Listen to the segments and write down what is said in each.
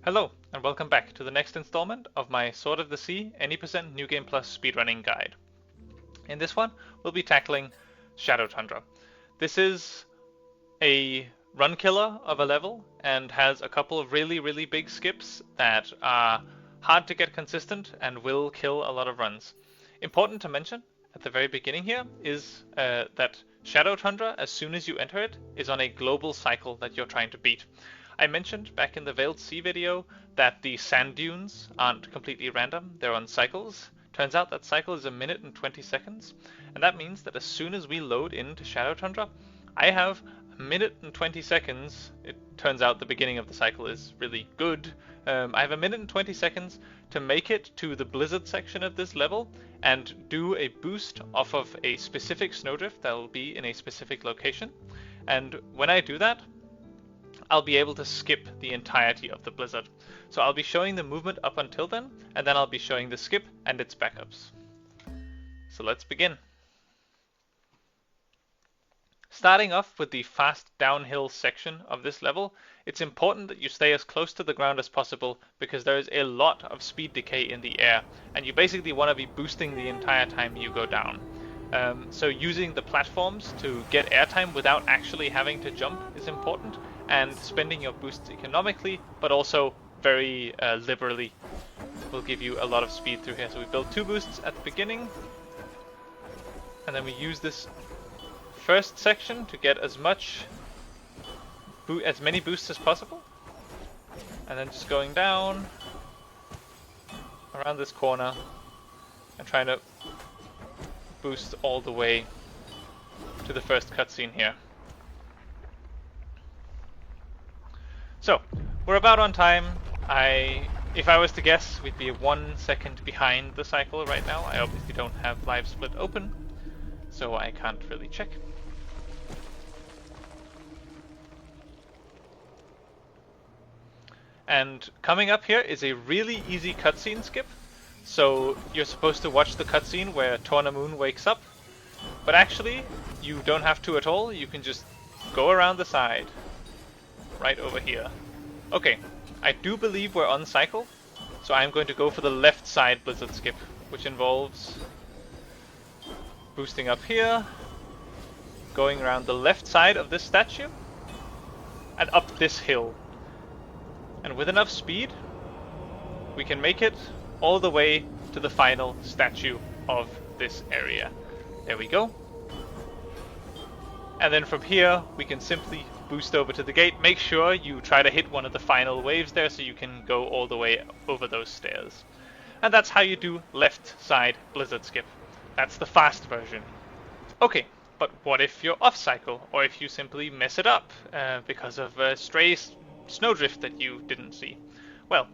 Hello, and welcome back to the next installment of my Sword of the Sea Any% New Game Plus speedrunning guide. In this one, we'll be tackling Shadow Tundra. This is a run killer of a level and has a couple of really big skips that are hard to get consistent and will kill a lot of runs. Important to mention at the very beginning here is that Shadow Tundra, as soon as you enter it, is on a global cycle that you're trying to beat. I mentioned back in the Veiled Sea video that the sand dunes aren't completely random, they're on cycles. Turns out that cycle is 1 minute and 20 seconds, and that means that as soon as we load into Shadow Tundra, I have 1 minute and 20 seconds. It turns out the beginning of the cycle is really good. I have 1 minute and 20 seconds to make it to the blizzard section of this level and do a boost off of a specific snowdrift that will be in a specific location. And when I do that, I'll be able to skip the entirety of the blizzard. So I'll be showing the movement up until then, and then I'll be showing the skip and its backups. So let's begin. Starting off with the fast downhill section of this level, it's important that you stay as close to the ground as possible because there is a lot of speed decay in the air, and you basically want to be boosting the entire time you go down. So using the platforms to get airtime without actually having to jump is important, and spending your boosts economically, but also very liberally, will give you a lot of speed through here. So we build 2 boosts at the beginning, and then we use this first section to get as many boosts as possible, and then just going down around this corner and trying to boost all the way to the first cutscene here. So, we're about on time. If I was to guess, we'd be 1 second behind the cycle right now. I obviously don't have live split open, so I can't really check. And coming up here is a really easy cutscene skip. So you're supposed to watch the cutscene where Tornamoon wakes up, but actually you don't have to at all. You can just go around the side, right over here. Okay, I do believe we're on cycle, so I'm going to go for the left side blizzard skip, which involves boosting up here, going around the left side of this statue, and up this hill. And with enough speed, we can make it all the way to the final statue of this area. There we go. And then from here, we can simply boost over to the gate. Make sure you try to hit one of the final waves there so you can go all the way over those stairs. And that's how you do left side blizzard skip. That's the fast version. Okay, but what if you're off cycle, or if you simply mess it up because of a stray snowdrift that you didn't see? Well,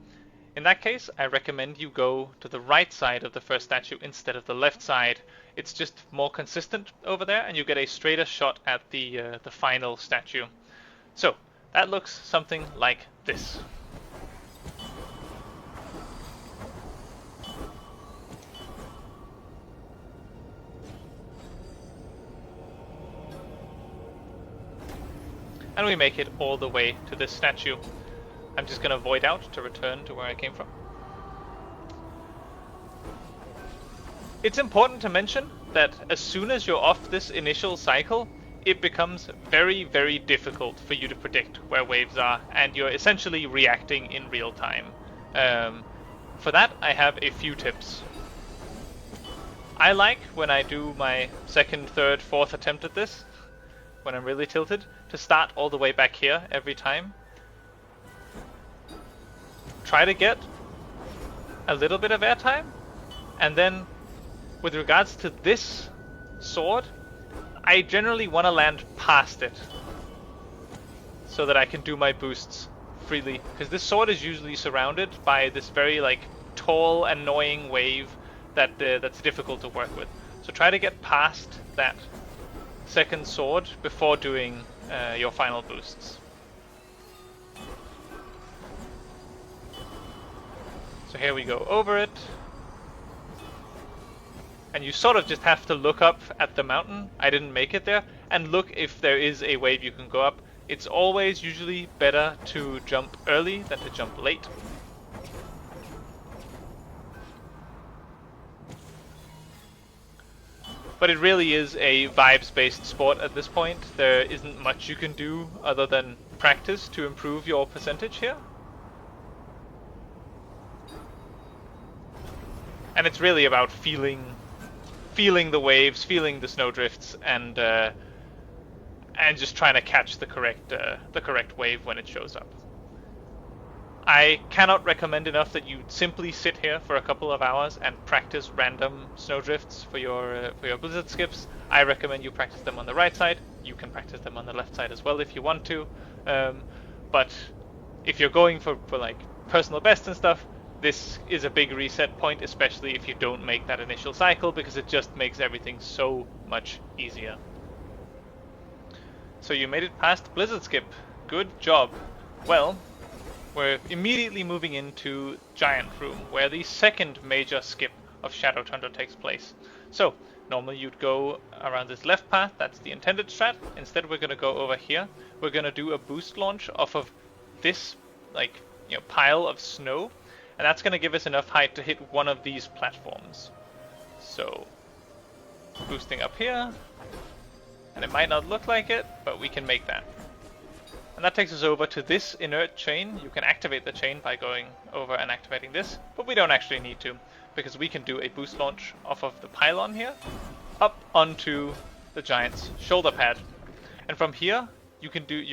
in that case, I recommend you go to the right side of the first statue instead of the left side. It's just more consistent over there, and you get a straighter shot at the final statue. So that looks something like this. And we make it all the way to this statue. I'm just going to void out to return to where I came from. It's important to mention that as soon as you're off this initial cycle, it becomes very difficult for you to predict where waves are, and you're essentially reacting in real time. For that, I have a few tips. I like, when I do my second, third, fourth attempt at this, when I'm really tilted, to start all the way back here every time. Try to get a little bit of airtime, and then with regards to this sword, I generally want to land past it so that I can do my boosts freely, because this sword is usually surrounded by this very tall, annoying wave that's difficult to work with. So try to get past that second sword before doing your final boosts. So here we go over it. And you sort of just have to look up at the mountain. I didn't make it there. And look if there is a wave you can go up. It's always usually better to jump early than to jump late. But it really is a vibes-based sport at this point. There isn't much you can do other than practice to improve your percentage here. And it's really about feeling the waves, feeling the snowdrifts, and just trying to catch the correct wave when it shows up. I cannot recommend enough that you simply sit here for a couple of hours and practice random snowdrifts for your blizzard skips. I recommend you practice them on the right side. You can practice them on the left side as well if you want to. But if you're going for like personal best and stuff, this is a big reset point, especially if you don't make that initial cycle, because it just makes everything so much easier. So you made it past blizzard skip. Good job. Well, we're immediately moving into Giant Room, where the second major skip of Shadow Tundra takes place. So, normally you'd go around this left path, that's the intended strat. Instead we're going to go over here. We're going to do a boost launch off of this pile of snow, and that's going to give us enough height to hit one of these platforms. So, boosting up here, and it might not look like it, but we can make that. And that takes us over to this inert chain. You can activate the chain by going over and activating this, but we don't actually need to, because we can do a boost launch off of the pylon here, up onto the giant's shoulder pad. And from here, you're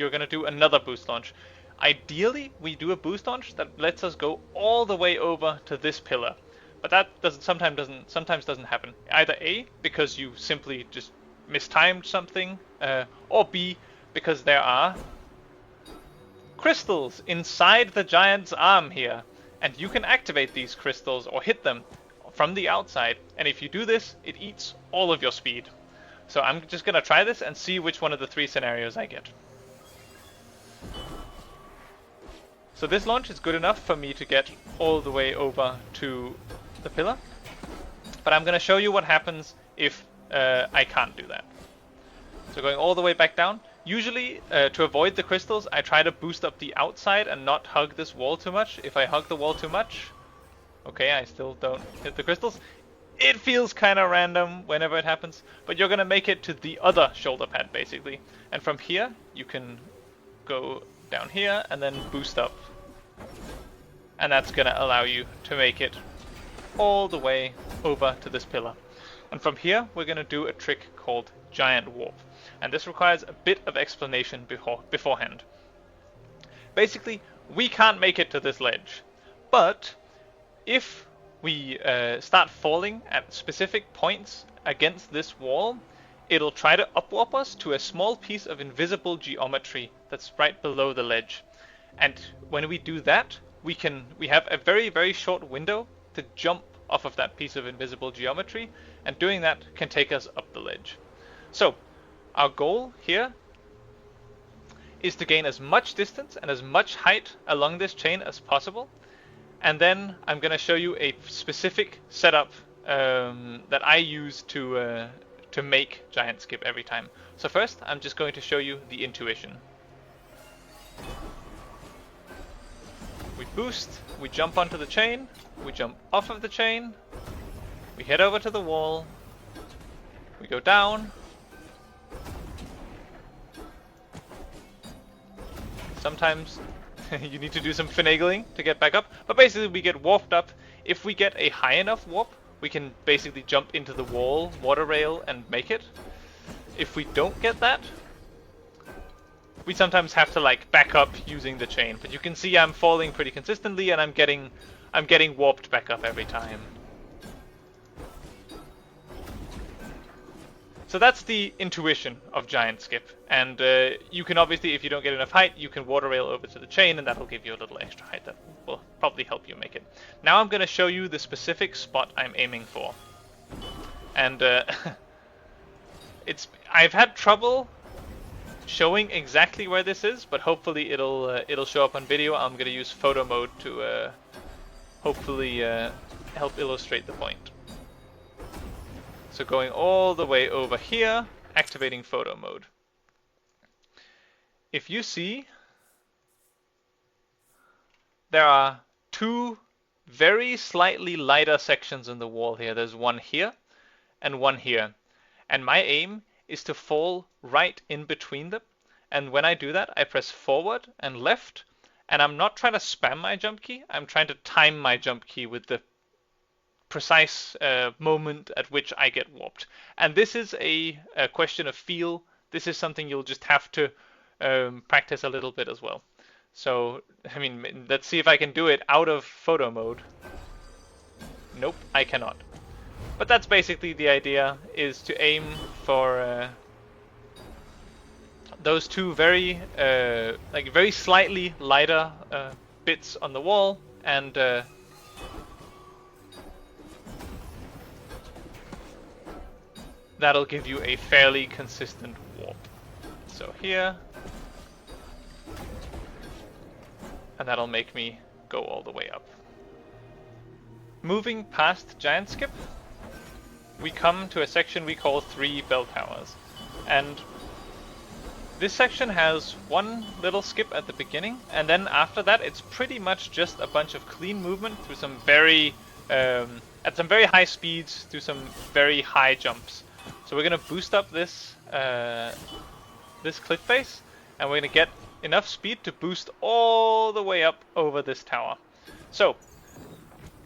going to do another boost launch. Ideally, we do a boost launch that lets us go all the way over to this pillar. But that sometimes doesn't happen. Either A, because you simply just mistimed something, or B, because there are crystals inside the giant's arm here, and you can activate these crystals or hit them from the outside, and if you do this, it eats all of your speed. So I'm just gonna try this and see which one of the three scenarios I get. So this launch is good enough for me to get all the way over to the pillar, but I'm gonna show you what happens if I can't do that. So going all the way back down. Usually, to avoid the crystals, I try to boost up the outside and not hug this wall too much. If I hug the wall too much, okay, I still don't hit the crystals. It feels kind of random whenever it happens, but you're going to make it to the other shoulder pad, basically. And from here, you can go down here and then boost up. And that's going to allow you to make it all the way over to this pillar. And from here, we're going to do a trick called Giant Warp. And this requires a bit of explanation beforehand. Basically, we can't make it to this ledge, but if we start falling at specific points against this wall, it'll try to upwarp us to a small piece of invisible geometry that's right below the ledge. And when we do that, we have a very, very short window to jump off of that piece of invisible geometry, and doing that can take us up the ledge. So, our goal here is to gain as much distance and as much height along this chain as possible, and then I'm going to show you a specific setup that I use to make Giant Skip every time. So first, I'm just going to show you the intuition. We boost, we jump onto the chain, we jump off of the chain, we head over to the wall, we go down. Sometimes you need to do some finagling to get back up, but basically we get warped up. If we get a high enough warp, we can basically jump into the wall, water rail, and make it. If we don't get that, we sometimes have to like back up using the chain. But you can see I'm falling pretty consistently, and I'm getting warped back up every time. So that's the intuition of Giant Skip, and you can obviously, if you don't get enough height, you can water rail over to the chain, and that'll give you a little extra height that will probably help you make it. Now I'm going to show you the specific spot I'm aiming for, and I've had trouble showing exactly where this is, but hopefully it'll show up on video. I'm going to use photo mode to hopefully help illustrate the point. So going all the way over here, activating photo mode. if you see, there are two very slightly lighter sections in the wall here. There's one here and one here. And my aim is to fall right in between them. And when I do that, I press forward and left. And I'm not trying to spam my jump key. I'm trying to time my jump key with the precise moment at which I get warped. And this is a question of feel. This is something you'll just have to practice a little bit as well. So, I mean, let's see if I can do it out of photo mode. Nope, I cannot. But that's basically the idea, is to aim for those two very slightly lighter bits on the wall, and that'll give you a fairly consistent warp. So here, and that'll make me go all the way up. Moving past Giant Skip, we come to a section we call 3 bell towers. And this section has one little skip at the beginning, and then after that it's pretty much just a bunch of clean movement through some very, at some very high speeds, through some very high jumps. So we're going to boost up this, this cliff face, and we're going to get enough speed to boost all the way up over this tower. So,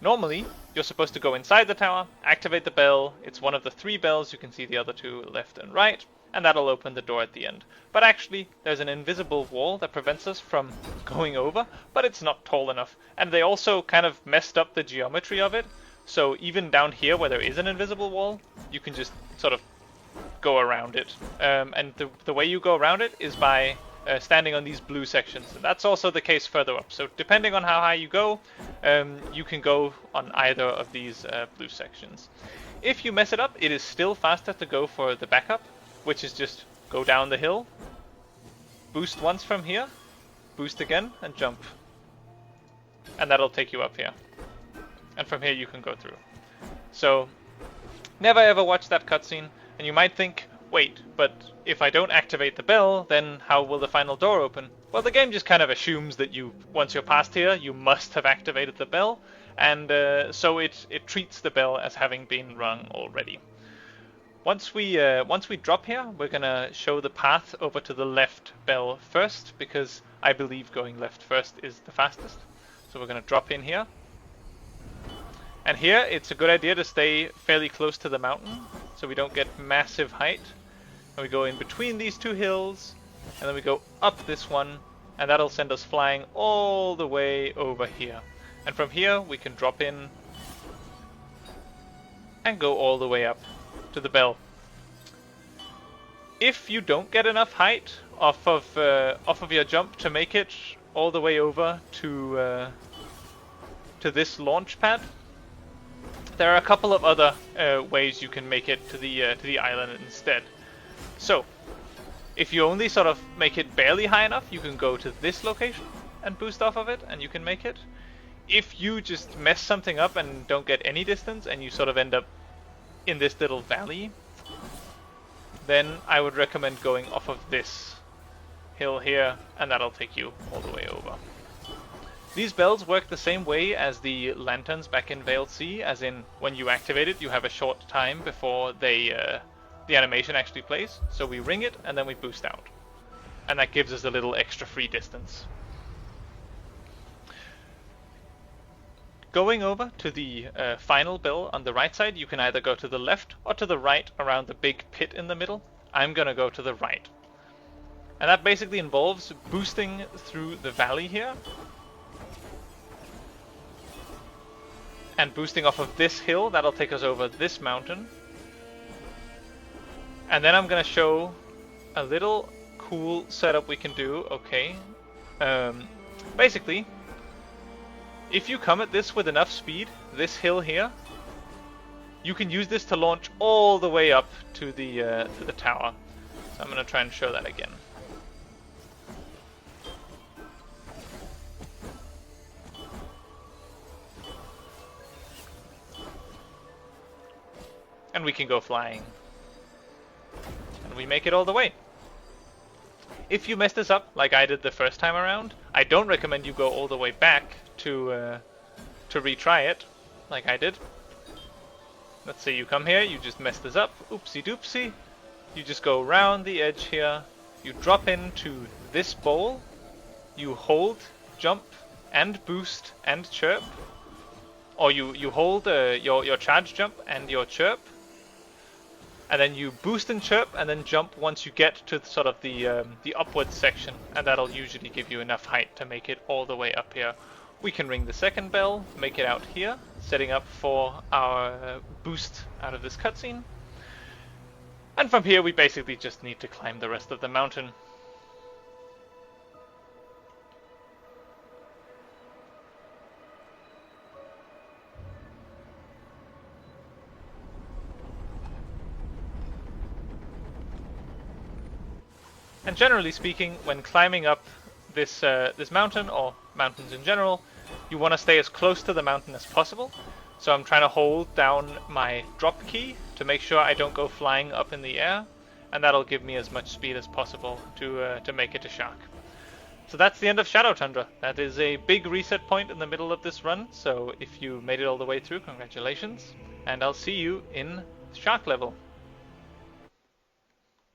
normally, you're supposed to go inside the tower, activate the bell. It's one of the 3 bells. You can see the other 2 left and right, and that'll open the door at the end. But actually, there's an invisible wall that prevents us from going over, but it's not tall enough. And they also kind of messed up the geometry of it. So even down here where there is an invisible wall, you can just sort of go around it. And the way you go around it is by standing on these blue sections. And that's also the case further up. So depending on how high you go, you can go on either of these blue sections. If you mess it up, it is still faster to go for the backup, which is just go down the hill, boost once from here, boost again, and jump. And that'll take you up here. And from here you can go through. So, never ever watch that cutscene, and you might think, wait, but if I don't activate the bell, then how will the final door open? Well, the game just kind of assumes that once you're past here, you must have activated the bell, and so it treats the bell as having been rung already. Once we drop here, we're gonna show the path over to the left bell first, because I believe going left first is the fastest. So we're gonna drop in here. And here, it's a good idea to stay fairly close to the mountain, so we don't get massive height. And we go in between these 2 hills, and then we go up this one, and that'll send us flying all the way over here. And from here, we can drop in and go all the way up to the bell. If you don't get enough height off of your jump to make it all the way over to this launch pad, there are a couple of other ways you can make it to the island instead. So, if you only sort of make it barely high enough, you can go to this location and boost off of it, and you can make it. If you just mess something up and don't get any distance, and you sort of end up in this little valley, then I would recommend going off of this hill here, and that'll take you all the way over. These bells work the same way as the lanterns back in Veiled Sea, as in when you activate it, you have a short time before the animation actually plays. So we ring it and then we boost out, and that gives us a little extra free distance. Going over to the final bell on the right side, you can either go to the left or to the right around the big pit in the middle. I'm gonna go to the right. And that basically involves boosting through the valley here, and boosting off of this hill. That'll take us over this mountain. And then I'm gonna show a little cool setup we can do. Okay, basically, if you come at this with enough speed, this hill here, you can use this to launch all the way up to the tower. So I'm gonna try and show that again. And we can go flying. And we make it all the way. if you mess this up, like I did the first time around, I don't recommend you go all the way back to retry it, like I did. Let's say you come here, you just mess this up, oopsie doopsie. You just go around the edge here, you drop into this bowl, you hold, jump, and boost, and chirp. Or you hold your charge jump and your chirp, and then you boost and chirp, and then jump once you get to sort of the upwards section, and that'll usually give you enough height to make it all the way up here. We can ring the second bell, make it out here, setting up for our boost out of this cutscene. And from here we basically just need to climb the rest of the mountain. And generally speaking, when climbing up this mountain, or mountains in general, you want to stay as close to the mountain as possible. So I'm trying to hold down my drop key to make sure I don't go flying up in the air, and that'll give me as much speed as possible to make it to Shark. So that's the end of Shadow Tundra. That is a big reset point in the middle of this run, so if you made it all the way through, congratulations, and I'll see you in Shark level.